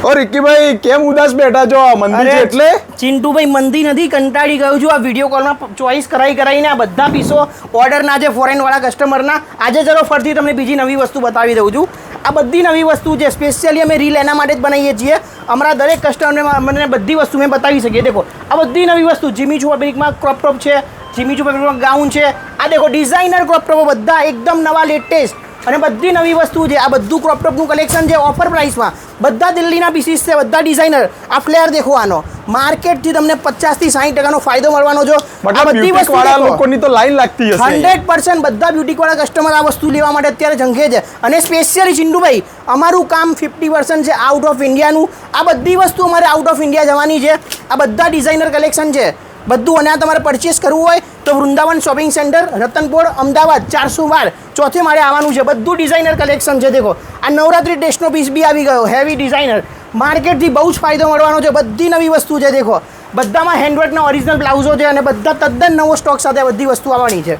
ઓ રિક્કીભાઈ કેમ ઉદાસ બેઠા છો? મંદી છે એટલે? ચિંટુભાઈ મંદી નથી, કંટાળી ગયો છું આ વિડીયો કોલમાં ચોઈસ કરાઈને આ બધા પીસો ઓર્ડરના જે ફોરેનવાળા કસ્ટમરના. આજે ચલો ફરીથી તમને બીજી નવી વસ્તુ બતાવી દઉં છું. આ બધી નવી વસ્તુ છે, સ્પેશિયલી અમે રીલ એના માટે જ બનાવીએ છીએ. અમારા દરેક કસ્ટમરને મને બધી વસ્તુ મેં બતાવી શકીએ. દેખો આ બધી નવી વસ્તુ જીમી છું ફેબ્રિકમાં ક્રોપ ટોપ છે, જીમી છું ફેબ્રિકમાં ગાઉન છે. આ દેખો ડિઝાઇનર ક્રોપ ટોપ બધા એકદમ નવા લેટેસ્ટ અને બધી નવી વસ્તુ છે. આ બધું ક્રોપ ટોપનું કલેક્શન છે ઓફર પ્રાઇસમાં. બધા દિલ્હીના પીસીસ છે, બધા ડિઝાઇનર. આ ફ્લેર દેખો, આનો માર્કેટથી તમને 50 થી 60% ફાયદો મળવાનો છે. આ બધી વસ્તુ વાળા લોકોની તો લાઈન લાગતી હશે. 100% બધા બ્યુટી વાળા કસ્ટમર આ વસ્તુ લેવા માટે અત્યારે ઝંખે છે. અને સ્પેશિયલી ચિંટુભાઈ અમારું કામ 50% છે આઉટ ઓફ ઇન્ડિયાનું. આ બધી વસ્તુ અમારે આઉટ ઓફ ઇન્ડિયા જવાની છે. આ બધા ડિઝાઇનર કલેક્શન છે બધું. અને આ તમારે પરચેસ કરવું હોય તો વૃંદાવન શોપિંગ સેન્ટર, રતનપોળ, અમદાવાદ 412 ચોથે માળે આવવાનું છે. બધું ડિઝાઇનર કલેક્શન છે. દેખો આ નવરાત્રી ડ્રેસનો પીસ બી આવી ગયો, હેવી ડિઝાઇનર. માર્કેટથી બહુ જ ફાયદો મળવાનો છે. બધી નવી વસ્તુ છે. દેખો બધામાં હેન્ડવર્કના ઓરિજિનલ બ્લાઉઝો છે અને બધા તદ્દન નવો સ્ટોક સાથે બધી વસ્તુ આવવાની છે.